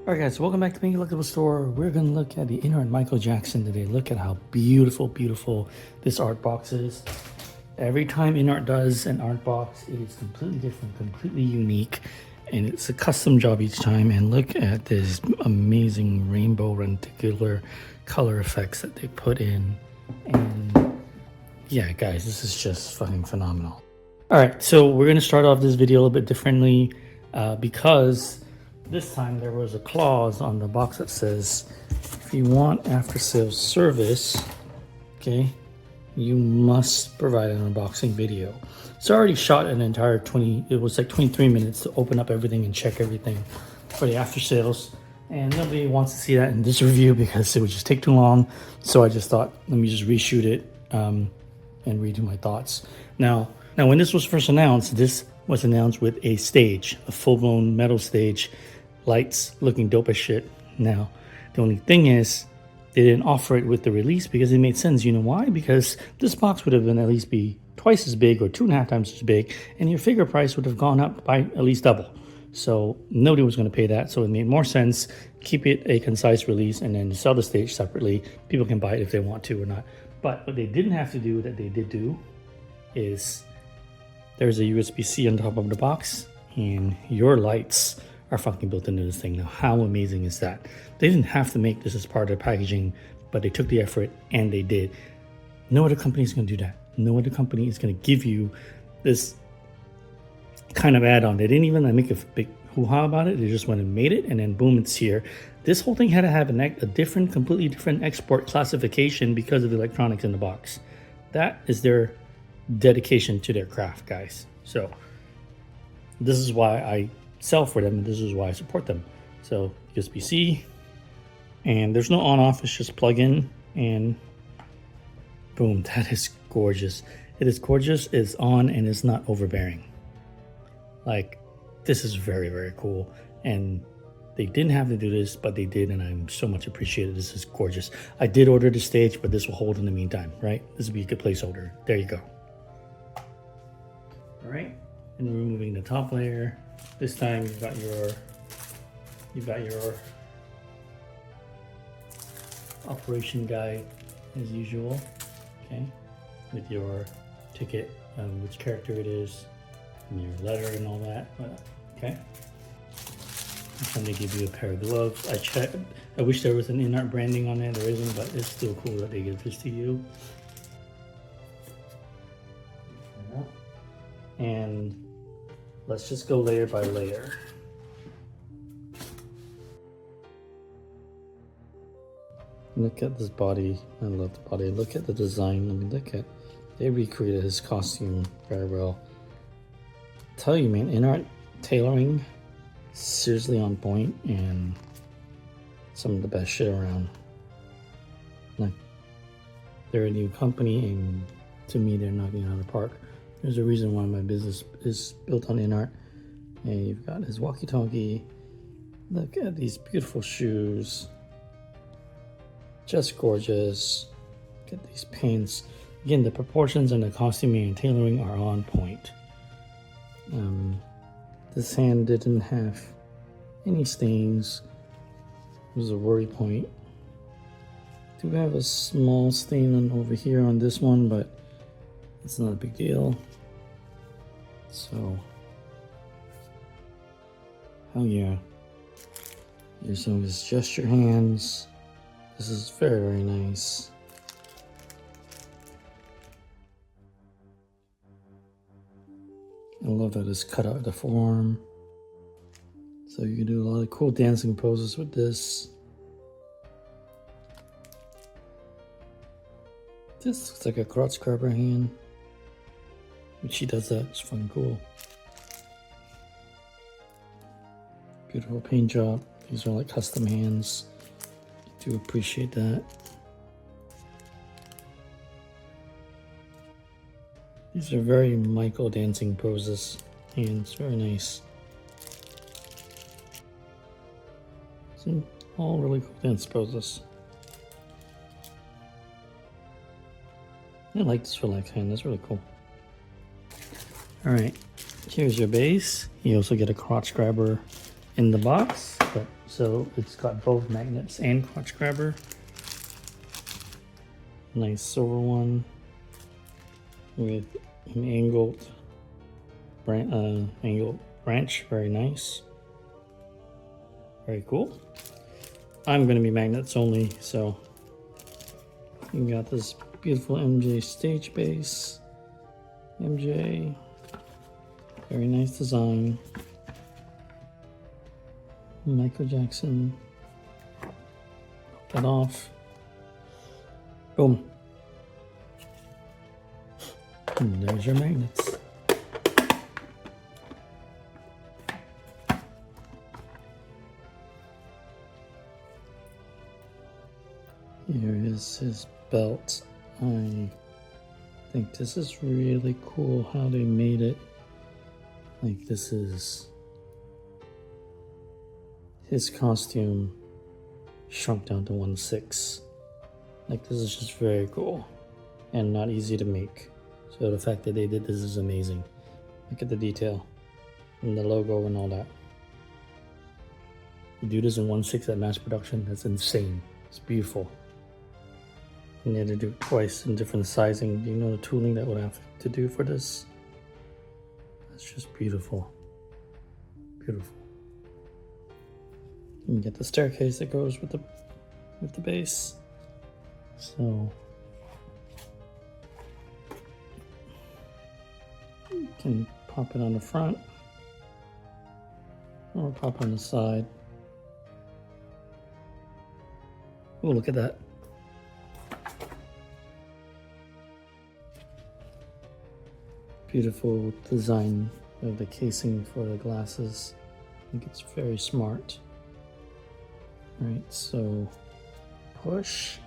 Alright guys, so welcome back to Pinky Lookable Store. We're going to look at the Inart Michael Jackson today. Look at how beautiful, beautiful this art box is. Every time Inart does an art box, it is completely different, completely unique. And it's a custom job each time. And look at this amazing rainbow reticular color effects that they put in. And yeah, guys, this is just fucking phenomenal. Alright, so we're going to start off this video a little bit differently because this time there was a clause on the box that says, if you want after sales service, okay, you must provide an unboxing video. So I already shot an entire 23 minutes to open up everything and check everything for the after sales. And nobody wants to see that in this review because it would just take too long. So I just thought, let me just reshoot it and redo my thoughts. Now when this was first announced, this was announced with a stage, a full-blown metal stage, lights looking dope as shit. Now, the only thing is, they didn't offer it with the release because it made sense. You know why? Because this box would have been at least be twice as big or 2.5 times as big, and your figure price would have gone up by at least double. So nobody was going to pay that. So it made more sense. Keep it a concise release and then sell the stage separately. People can buy it if they want to or not. But what they didn't have to do that they did do is there's a USB-C on top of the box, and your lights are fucking built into this thing. Now, how amazing is that? They didn't have to make this as part of their packaging, but they took the effort and they did. No other company is going to do that. No other company is going to give you this kind of add-on. They didn't even make a big hoo-ha about it. They just went and made it, and then boom, it's here. This whole thing had to have a different, completely different export classification because of the electronics in the box. That is their dedication to their craft, guys. So this is why I sell for them, and this is why I support them. So USB-C, and there's no on-off, it's just plug in and boom. That is gorgeous. It is gorgeous, it's on, and it's not overbearing. Like, this is very, very cool. And they didn't have to do this, but they did, and I'm so much appreciated. This is gorgeous. I did order the stage, but this will hold in the meantime, right? This will be a good placeholder. There you go. All right, and removing the top layer. This time you've got your operation guide as usual, okay, with your ticket, which character it is, and your letter and all that. Okay. This time they give you a pair of gloves. I checked. I wish there was an Inart branding on there. There isn't, but it's still cool that they give this to you. And let's just go layer by layer. Look at this body. I love the body. Look at the design. I mean, look at, they recreated his costume very well. I tell you, man, Inart tailoring, seriously on point, and some of the best shit around. Like, they're a new company, and to me, they're knocking it out of the park. There's a reason why my business is built on Inart. And you've got his walkie-talkie. Look at these beautiful shoes. Just gorgeous. Look at these pants. Again, the proportions and the costuming and tailoring are on point. This hand didn't have any stains. It was a worry point. Do have a small stain on over here on this one, but it's not a big deal. So, hell yeah. Here's some of his gesture hands. This is very, very nice. I love that it's cut out of the forearm. So you can do a lot of cool dancing poses with this. This looks like a crotch scrubber hand. When she does that, it's fucking cool. Beautiful paint job. These are like custom hands. I do appreciate that. These are very Michael dancing poses. Hands, very nice. Some all really cool dance poses. I like this relaxed hand, that's really cool. Alright, here's your base. You also get a crotch grabber in the box. But so it's got both magnets and crotch grabber. Nice silver one with an angled branch. Very nice. Very cool. I'm gonna be magnets only, so you got this beautiful MJ stage base. MJ, very nice design. Michael Jackson. Pop that off. Boom. And there's your magnets. Here is his belt. I think this is really cool how they made it. Like, this is his costume shrunk down to 1/6. Like, this is just very cool and not easy to make. So the fact that they did this is amazing. Look at the detail and the logo and all that. You do this in 1/6 at mass production, that's insane. It's beautiful. And they had to do it twice in different sizing. Do you know the tooling that would have to do for this? That's just beautiful. Beautiful. You get the staircase that goes with the base. So you can pop it on the front or pop on the side. Oh, look at that. Beautiful design of the casing for the glasses. I think it's very smart. Right, so push.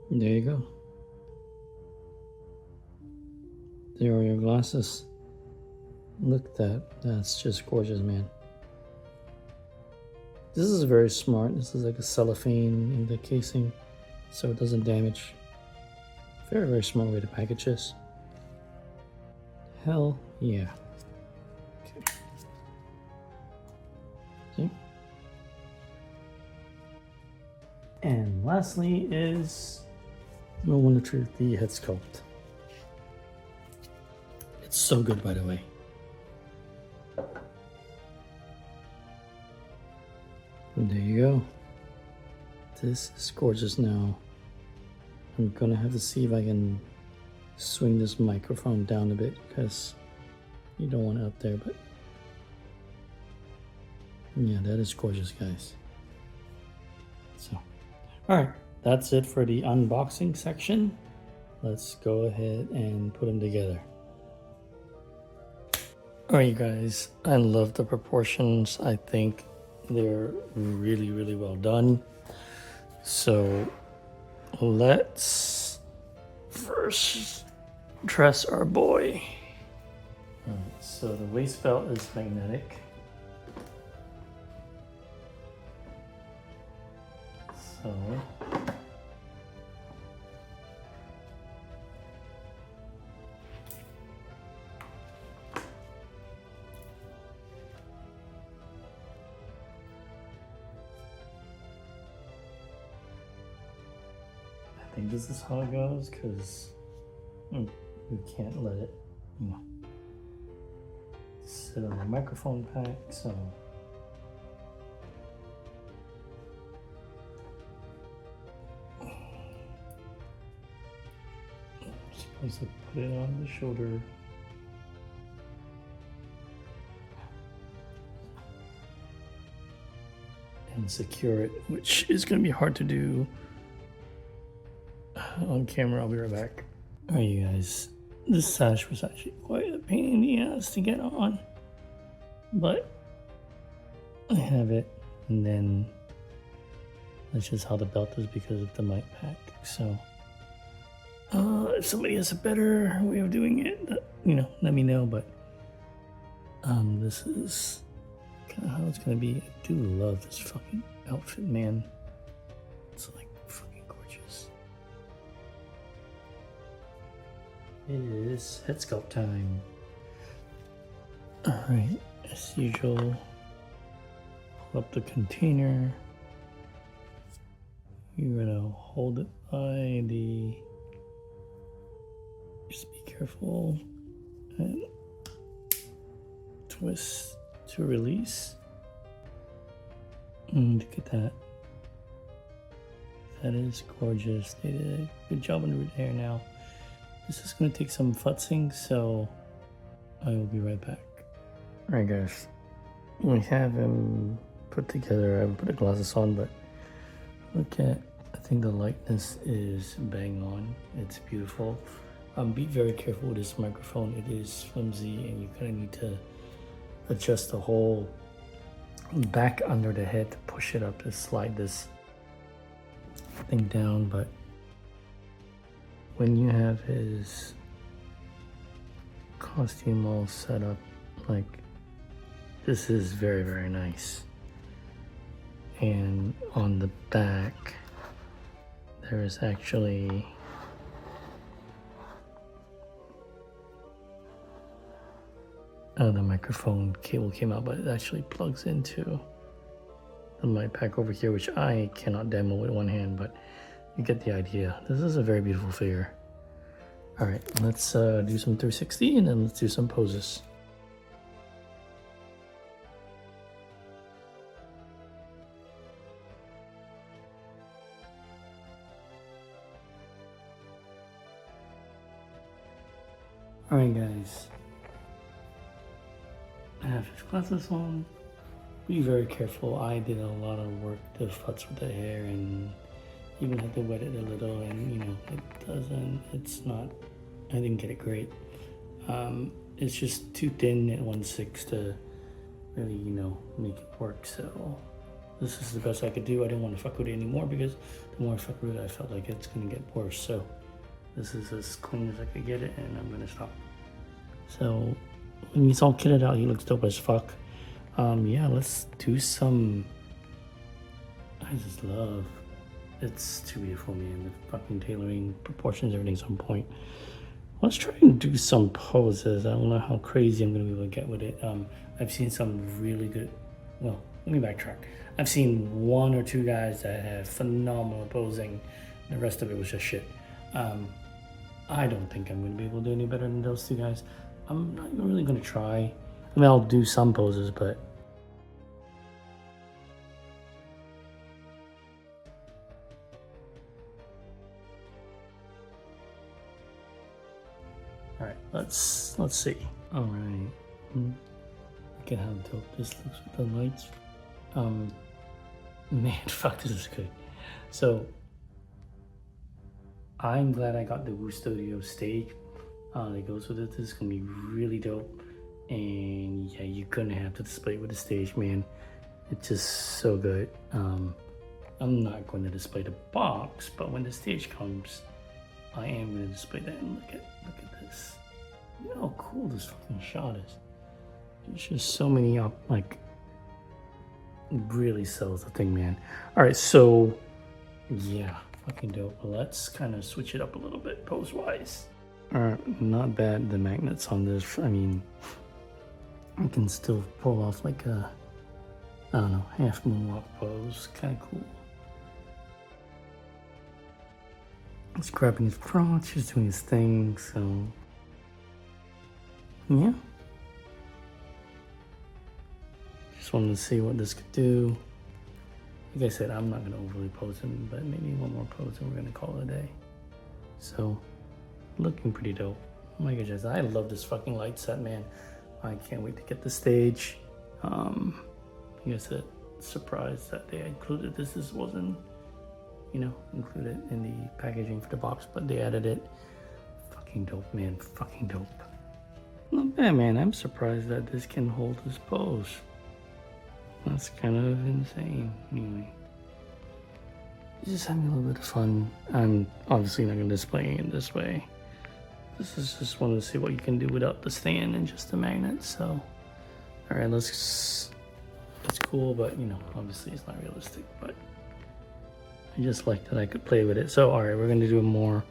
There you go. There are your glasses. Look at that. That's just gorgeous, man. This is very smart. This is like a cellophane in the casing so it doesn't damage. Very, very smart way to package this. Hell yeah. Okay. See? And lastly is the one to treat the Headsculpt. It's so good, by the way. And there you go. This is gorgeous now. I'm gonna have to see if I can swing this microphone down a bit because you don't want it up there, but yeah, that is gorgeous, guys. So, all right, that's it for the unboxing section. Let's go ahead and put them together. All right, you guys, I love the proportions. I think they're really, really well done. So let's first dress our boy. All right, so the waist belt is magnetic. So I think this is how it goes because we can't let it, you know, sit on the microphone pack. So I'm supposed to put it on the shoulder. And secure it, which is going to be hard to do on camera. I'll be right back. All right, you guys, this sash was actually quite a pain in the ass to get on, but I have it. And then that's just how the belt is because of the mic pack. So if somebody has a better way of doing it, you know, let me know. But this is kind of how it's gonna be. I do love this fucking outfit, man. It's like fucking gorgeous. It is head sculpt time. Alright, as usual, pull up the container. You're gonna hold it by the, just be careful, and twist to release. And look at that. That is gorgeous. They did a good job on the hair now. This is gonna take some futzing, so I will be right back. Alright guys, we have him put together. I haven't put the glasses on, but look at, I think the lightness is bang on. It's beautiful. Be very careful with this microphone. It is flimsy and you kind of need to adjust the whole back under the head to push it up to slide this thing down. But when you have his costume all set up, like, this is very, very nice. And on the back, there is actually the microphone cable came out, but it actually plugs into the mic pack over here, which I cannot demo with one hand, but you get the idea. This is a very beautiful figure. All right, let's do some 360 and then let's do some poses. All right, guys. I have his glasses on. Be very careful. I did a lot of work to futz with the hair and even had to wet it a little, and you know, it's not, I didn't get it great. It's just too thin at 1/6 to really, you know, make it work. So this is the best I could do. I didn't want to fuck with it anymore because the more I fuck with it, I felt like it's gonna get worse. So this is as clean as I could get it, and I'm gonna stop. So when he's all kitted out, he looks dope as fuck. Yeah, let's do some, I just love, it's too beautiful, man. The fucking tailoring, proportions, everything's on point. Let's try and do some poses. I don't know how crazy I'm gonna be able to get with it. I've seen some really good, well, let me backtrack. I've seen one or two guys that have phenomenal posing. The rest of it was just shit. I don't think I'm gonna be able to do any better than those two guys. I'm not even really gonna try. I mean, I'll do some poses, but all right, let's see. All right, look at how dope this looks with the lights. Man, fuck, this is good. So I'm glad I got the Woo Studio stage that goes with it. This is gonna be really dope. And yeah, you're gonna have to display it with the stage, man. It's just so good. I'm not going to display the box, but when the stage comes, I am gonna display that. And look at this. Look how cool this fucking shot is. There's just so many like, it really sells the thing, man. All right, so yeah, fucking dope. Let's kind of switch it up a little bit pose-wise. All right, not bad. The magnets on this, I mean, I can still pull off like a, I don't know, half moonwalk pose. Kind of cool. He's grabbing his crotch, he's doing his thing, so yeah. Just wanted to see what this could do. Like I said, I'm not gonna overly pose him, but maybe one more pose and we're gonna call it a day. So, looking pretty dope. Oh my goodness, I love this fucking light set, man. I can't wait to get the stage. Like I said, surprised that they included this. This wasn't, you know, included in the packaging for the box, but they added it. Fucking dope, man. Fucking dope. Not bad, man. I'm surprised that this can hold this pose. That's kind of insane. Anyway, just having a little bit of fun. I'm obviously not going to display it this way. This is just wanted to see what you can do without the stand and just the magnet. So, all right, it's cool, but you know, obviously it's not realistic, but I just like that I could play with it. So, all right, we're going to do a more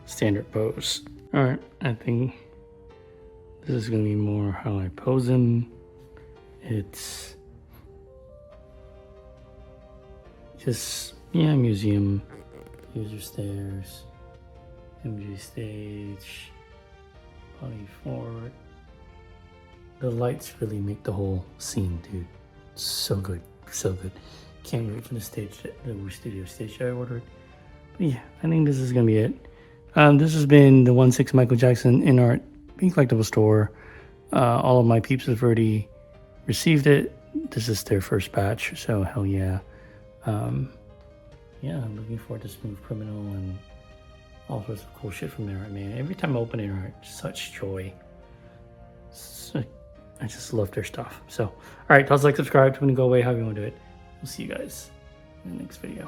standard pose. All right, I think this is gonna be more how I pose him. It's just, yeah, museum, user stairs, MG stage, body forward. The lights really make the whole scene, dude. So good, so good. Can't wait for the stage, the studio stage that I ordered. But yeah, I think this is gonna be it. This has been the 1/6 Michael Jackson Inart Pink Collectible Store. All of my peeps have already received it. This is their first batch, so hell yeah. Yeah, I'm looking forward to Smooth Criminal and all sorts of cool shit from Inart, man. Every time I open Inart, such joy. I just love their stuff. So, all right, toss like, subscribe, to go away, however you want to do it. We'll see you guys in the next video.